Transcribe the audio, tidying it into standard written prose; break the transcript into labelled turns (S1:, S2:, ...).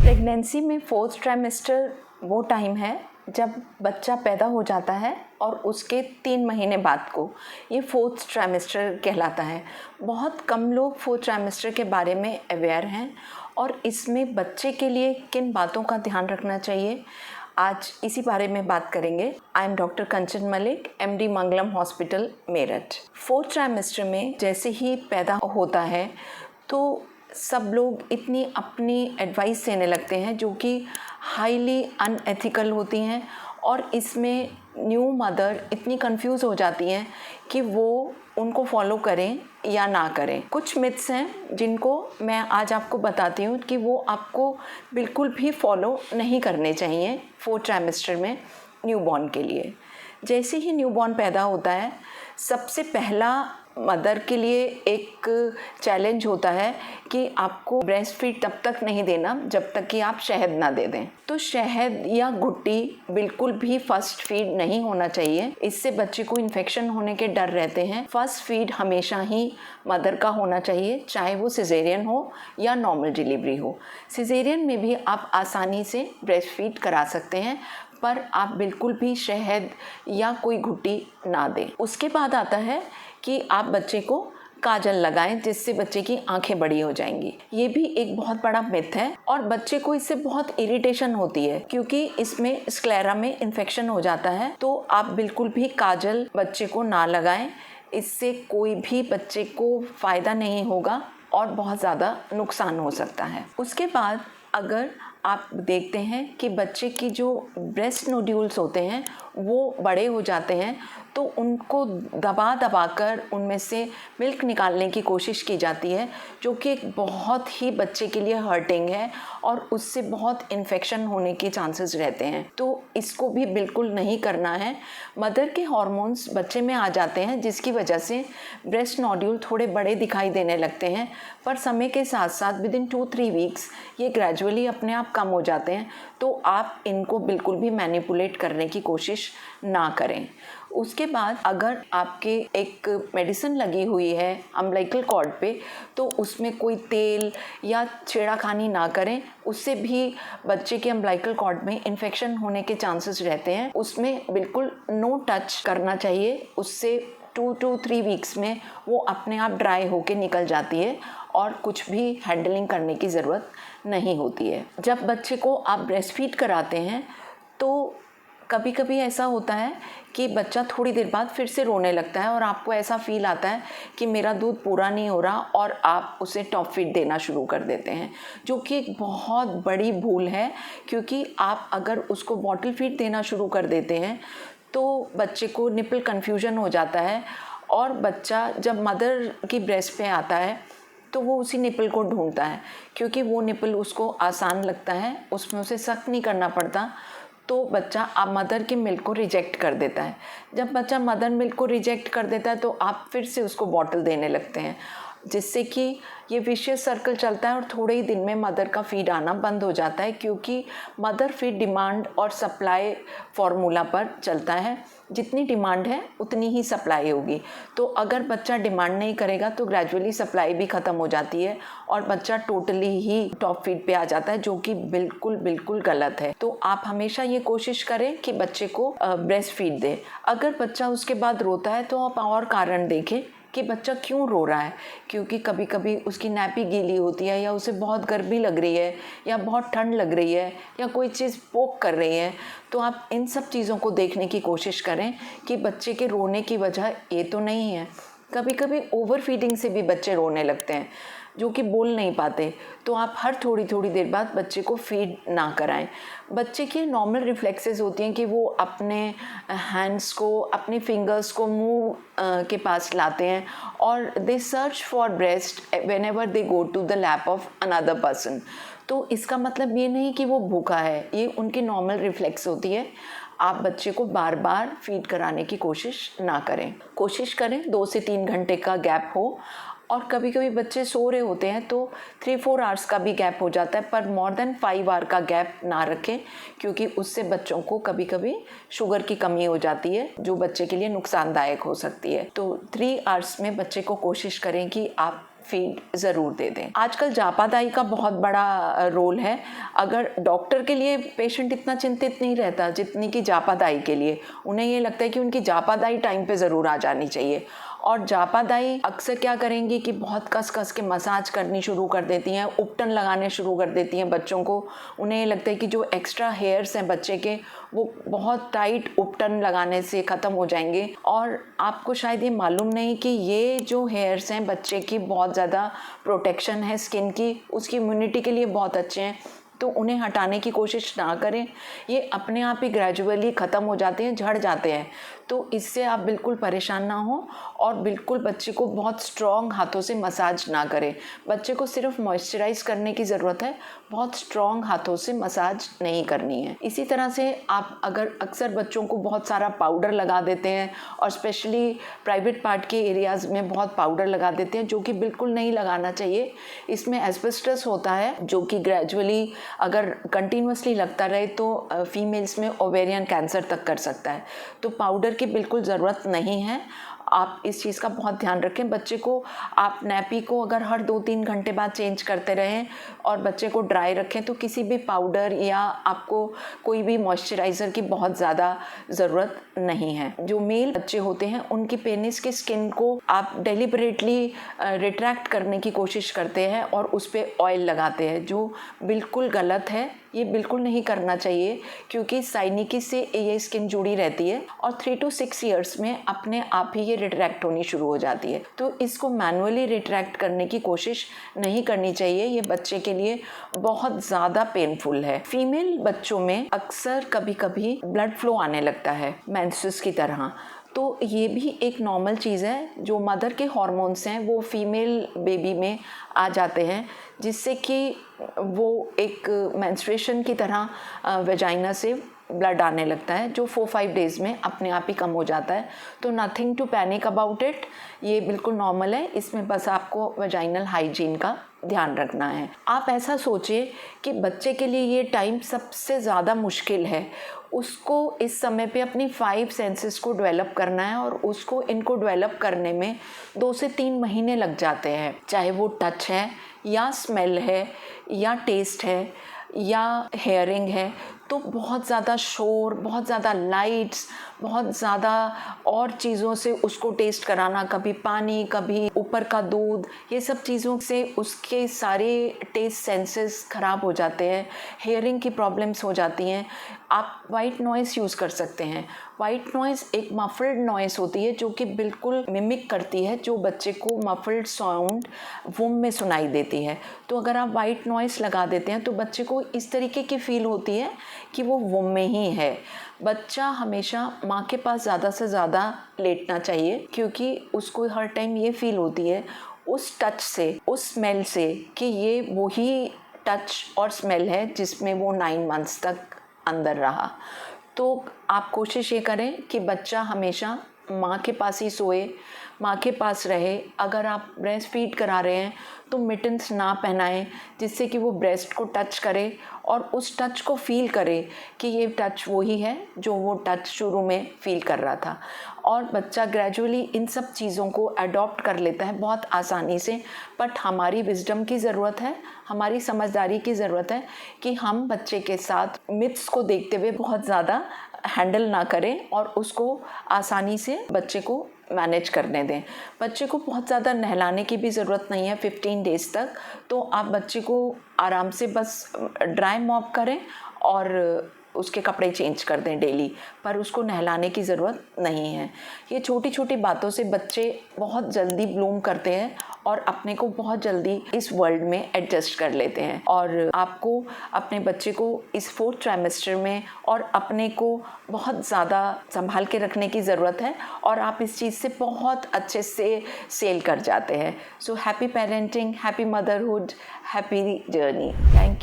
S1: Pregnancy में fourth trimester वो time है जब बच्चा पैदा हो जाता है और उसके 3 महीने बाद को ये फोर्थ ट्राइमेस्टर कहलाता है। बहुत कम लोग फोर्थ ट्राइमेस्टर के बारे में अवेयर हैं और इसमें बच्चे के लिए किन बातों का ध्यान रखना चाहिए, आज इसी बारे में बात करेंगे। I am doctor Kanchan Malik, MD Mangalam hospital Meerut. Fourth trimester में जैसे ही पैदा होता है तो सब लोग इतनी अपनी एडवाइस देने लगते हैं जो कि हाईली अनएथिकल होती हैं और इसमें न्यू मदर इतनी कंफ्यूज हो जाती हैं कि वो उनको फॉलो करें या ना करें। कुछ मिथ्स हैं जिनको मैं आज आपको बताती हूँ कि वो आपको बिल्कुल भी फॉलो नहीं करने चाहिए फोर्थ ट्राइमेस्टर में न्यूबॉर्न के लिए। जैसे ही न्यूबॉर्न पैदा होता है सबसे पहला मदर के लिए एक चैलेंज होता है कि आपको ब्रेस्ट फीड तब तक नहीं देना जब तक कि आप शहद ना दे दें। तो शहद या घुट्टी बिल्कुल भी फर्स्ट फीड नहीं होना चाहिए, इससे बच्चे को इन्फेक्शन होने के डर रहते हैं। फर्स्ट फीड हमेशा ही मदर का होना चाहिए, चाहे वो सिजेरियन हो या नॉर्मल डिलीवरी हो। सिजेरियन में भी आप आसानी से ब्रेस्ट फीड करा सकते हैं, पर आप बिल्कुल भी शहद या कोई घुट्टी ना दें। उसके बाद आता है कि आप बच्चे को काजल लगाएं जिससे बच्चे की आंखें बड़ी हो जाएंगी। ये भी एक बहुत बड़ा मिथ है और बच्चे को इससे बहुत इरिटेशन होती है क्योंकि इसमें स्क्लेरा में इन्फेक्शन हो जाता है। तो आप बिल्कुल भी काजल बच्चे को ना लगाएं, इससे कोई भी बच्चे को फ़ायदा नहीं होगा और बहुत ज़्यादा नुकसान हो सकता है। उसके बाद अगर आप देखते हैं कि बच्चे की जो ब्रेस्ट नोड्यूल्स होते हैं वो बड़े हो जाते हैं तो उनको दबा कर उनमें से मिल्क निकालने की कोशिश की जाती है, जो कि एक बहुत ही बच्चे के लिए हर्टिंग है और उससे बहुत इन्फेक्शन होने के चांसेस रहते हैं। तो इसको भी बिल्कुल नहीं करना है। मदर के हार्मोन्स बच्चे में आ जाते हैं जिसकी वजह से ब्रेस्ट नोड्यूल थोड़े बड़े दिखाई देने लगते हैं, पर समय के साथ साथ विदिन 2-3 वीक्स ये ग्रेजुअली अपने आप कम हो जाते हैं। तो आप इनको बिल्कुल भी मैनिपुलेट करने की कोशिश ना करें। उसके बाद अगर आपके एक मेडिसिन लगी हुई है अम्बिलिकल कॉर्ड पे तो उसमें कोई तेल या छेड़ाखानी ना करें, उससे भी बच्चे के अम्बिलिकल कॉर्ड में इन्फेक्शन होने के चांसेस रहते हैं। उसमें बिल्कुल नो टच करना चाहिए, उससे 2 to 3 वीक्स में वो अपने आप ड्राई होके निकल जाती है और कुछ भी हैंडलिंग करने की ज़रूरत नहीं होती है। जब बच्चे को आप ब्रेस्ट फीड कराते हैं तो कभी कभी ऐसा होता है कि बच्चा थोड़ी देर बाद फिर से रोने लगता है और आपको ऐसा फील आता है कि मेरा दूध पूरा नहीं हो रहा और आप उसे टॉप फीड देना शुरू कर देते हैं, जो कि एक बहुत बड़ी भूल है। क्योंकि आप अगर उसको बॉटल फीड देना शुरू कर देते हैं तो बच्चे को निपल कन्फ्यूजन हो जाता है और बच्चा जब मदर की ब्रेस्ट पे आता है तो वो उसी निपल को ढूंढता है क्योंकि वो निपल उसको आसान लगता है, उसमें उसे सख्त नहीं करना पड़ता। तो बच्चा आप मदर के मिल्क को रिजेक्ट कर देता है। जब बच्चा मदर मिल्क को रिजेक्ट कर देता है तो आप फिर से उसको बॉटल देने लगते हैं, जिससे कि ये विशियस सर्कल चलता है और थोड़े ही दिन में मदर का फीड आना बंद हो जाता है, क्योंकि मदर फीड डिमांड और सप्लाई फार्मूला पर चलता है। जितनी डिमांड है उतनी ही सप्लाई होगी। तो अगर बच्चा डिमांड नहीं करेगा तो ग्रेजुअली सप्लाई भी ख़त्म हो जाती है और बच्चा टोटली ही टॉप फीड पे आ जाता है, जो कि बिल्कुल गलत है। तो आप हमेशा ये कोशिश करें कि बच्चे को ब्रेस्ट फीड दें। अगर बच्चा उसके बाद रोता है तो आप और कारण देखें कि बच्चा क्यों रो रहा है, क्योंकि कभी कभी उसकी नैपी गीली होती है या उसे बहुत गर्मी लग रही है या बहुत ठंड लग रही है या कोई चीज़ पोक कर रही है। तो आप इन सब चीज़ों को देखने की कोशिश करें कि बच्चे के रोने की वजह ये तो नहीं है। कभी कभी ओवर फीडिंग से भी बच्चे रोने लगते हैं जो कि बोल नहीं पाते, तो आप हर थोड़ी देर बाद बच्चे को फीड ना कराएं। बच्चे की नॉर्मल रिफ्लेक्सेस होती हैं कि वो अपने हैंड्स को, अपने फिंगर्स को मुंह के पास लाते हैं और they search for breast whenever they go to the lap of another person. तो इसका मतलब ये नहीं कि वो भूखा है, ये उनकी नॉर्मल रिफ्लेक्स होती है। आप बच्चे को बार बार फीड कराने की कोशिश ना करें। कोशिश करें 2 से 3 घंटे का गैप हो, और कभी कभी बच्चे सो रहे होते हैं तो 3-4 आवर्स का भी गैप हो जाता है, पर मोर देन 5 आवर का गैप ना रखें, क्योंकि उससे बच्चों को कभी कभी शुगर की कमी हो जाती है जो बच्चे के लिए नुकसानदायक हो सकती है। तो 3 आवर्स में बच्चे को कोशिश करें कि आप फीड ज़रूर दे दें। आजकल जापादाई का बहुत बड़ा रोल है। अगर डॉक्टर के लिए पेशेंट इतना चिंतित नहीं रहता जितनी कि जापादाई के लिए, उन्हें ये लगता है कि उनकी जापादाई टाइम पे ज़रूर आ जानी चाहिए। और जापादाई अक्सर क्या करेंगी कि बहुत कस कस के मसाज करनी शुरू कर देती हैं, उपटन लगाने शुरू कर देती हैं बच्चों को। उन्हें ये लगता है कि जो एक्स्ट्रा हेयर्स हैं बच्चे के, वो बहुत टाइट उपटन लगाने से ख़त्म हो जाएंगे। और आपको शायद ये मालूम नहीं कि ये जो हेयर्स हैं बच्चे की बहुत ज़्यादा प्रोटेक्शन है स्किन की, उसकी इम्यूनिटी के लिए बहुत अच्छे हैं। तो उन्हें हटाने की कोशिश ना करें, ये अपने आप ही ग्रेजुअली ख़त्म हो जाते हैं, झड़ जाते हैं। तो इससे आप बिल्कुल परेशान ना हो और बिल्कुल बच्चे को बहुत स्ट्रॉन्ग हाथों से मसाज ना करें। बच्चे को सिर्फ मॉइस्चराइज़ करने की ज़रूरत है, बहुत स्ट्रॉन्ग हाथों से मसाज नहीं करनी है। इसी तरह से आप अगर अक्सर बच्चों को बहुत सारा पाउडर लगा देते हैं और स्पेशली प्राइवेट पार्ट के एरियाज़ में बहुत पाउडर लगा देते हैं, जो कि बिल्कुल नहीं लगाना चाहिए। इसमें एस्बेस्टस होता है जो कि ग्रेजुअली अगर कंटिन्यूसली लगता रहे तो फीमेल्स में ओवेरियन कैंसर तक कर सकता है। तो पाउडर की बिल्कुल ज़रूरत नहीं है। आप इस चीज़ का बहुत ध्यान रखें। बच्चे को आप नैपी को अगर हर 2-3 घंटे बाद चेंज करते रहें और बच्चे को ड्राई रखें, तो किसी भी पाउडर या आपको कोई भी मॉइस्चराइज़र की बहुत ज़्यादा ज़रूरत नहीं है। जो मेल बच्चे होते हैं उनकी पेनिस की स्किन को आप डेलिबरेटली रिट्रैक्ट करने की कोशिश करते हैं और उस पर ऑयल लगाते हैं, जो बिल्कुल गलत है। ये बिल्कुल नहीं करना चाहिए क्योंकि साइनिकी से ये स्किन जुड़ी रहती है और 3 to 6 ईयर्स में अपने आप ही ये रिट्रैक्ट होनी शुरू हो जाती है। तो इसको मैनुअली रिट्रैक्ट करने की कोशिश नहीं करनी चाहिए, ये बच्चे के लिए बहुत ज़्यादा पेनफुल है। फीमेल बच्चों में अक्सर कभी कभी ब्लड फ्लो आने लगता है मेंसेस की तरह, तो ये भी एक नॉर्मल चीज़ है। जो मदर के हॉर्मोन्स हैं वो फीमेल बेबी में आ जाते हैं, जिससे कि वो एक मेंस्ट्रुएशन की तरह वेजाइना से ब्लड आने लगता है, जो 4-5 डेज़ में अपने आप ही कम हो जाता है। तो nothing to panic about it, ये बिल्कुल नॉर्मल है। इसमें बस आपको वेजाइनल हाइजीन का ध्यान रखना है। आप ऐसा सोचिए कि बच्चे के लिए ये टाइम सबसे ज़्यादा मुश्किल है। उसको इस समय पे अपनी 5 सेंसेस को डेवलप करना है और उसको इनको डेवलप करने में 2 से 3 महीने लग जाते हैं। चाहे वो टच है या स्मेल है या टेस्ट है या हेयरिंग है, तो बहुत ज़्यादा शोर, बहुत ज़्यादा लाइट्स, बहुत ज़्यादा और चीज़ों से उसको टेस्ट कराना, कभी पानी कभी ऊपर का दूध, ये सब चीज़ों से उसके सारे टेस्ट सेंसेस ख़राब हो जाते हैं, हेयरिंग की प्रॉब्लम्स हो जाती हैं। आप वाइट नॉइज़ यूज़ कर सकते हैं। वाइट नॉइज़ एक मफल्ड नॉइज़ होती है जो कि बिल्कुल मिमिक करती है जो बच्चे को मफल्ड साउंड वूम में सुनाई देती है। तो अगर आप वाइट नॉइज़ लगा देते हैं तो बच्चे को इस तरीके की फील होती है कि वो वूम में ही है। बच्चा हमेशा माँ के पास ज़्यादा से ज़्यादा लेटना चाहिए क्योंकि उसको हर टाइम ये फील होती है उस टच से, उस स्मेल से, कि ये वही टच और स्मेल है जिसमें वो 9 मंथ्स तक अंदर रहा। तो आप कोशिश ये करें कि बच्चा हमेशा माँ के पास ही सोए, माँ के पास रहे। अगर आप ब्रेस्ट फीड करा रहे हैं तो मिटन्स ना पहनाएं, जिससे कि वो ब्रेस्ट को टच करे और उस टच को फील करे कि ये टच वही है जो वो टच शुरू में फील कर रहा था। और बच्चा ग्रेजुअली इन सब चीज़ों को अडॉप्ट कर लेता है बहुत आसानी से। बट हमारी विजडम की ज़रूरत है, हमारी समझदारी की ज़रूरत है कि हम बच्चे के साथ मिथ्स को देखते हुए बहुत ज़्यादा हैंडल ना करें और उसको आसानी से बच्चे को मैनेज करने दें। बच्चे को बहुत ज़्यादा नहलाने की भी ज़रूरत नहीं है 15 डेज़ तक। तो आप बच्चे को आराम से बस ड्राई मॉप करें और उसके कपड़े चेंज कर दें डेली, पर उसको नहलाने की ज़रूरत नहीं है। ये छोटी छोटी बातों से बच्चे बहुत जल्दी ब्लूम करते हैं और अपने को बहुत जल्दी इस वर्ल्ड में एडजस्ट कर लेते हैं। और आपको अपने बच्चे को इस 4th ट्राइमेस्टर में और अपने को बहुत ज़्यादा संभाल के रखने की ज़रूरत है और आप इस चीज़ से बहुत अच्छे से सेल कर जाते हैं। So happy parenting, happy motherhood, happy journey. Thank you.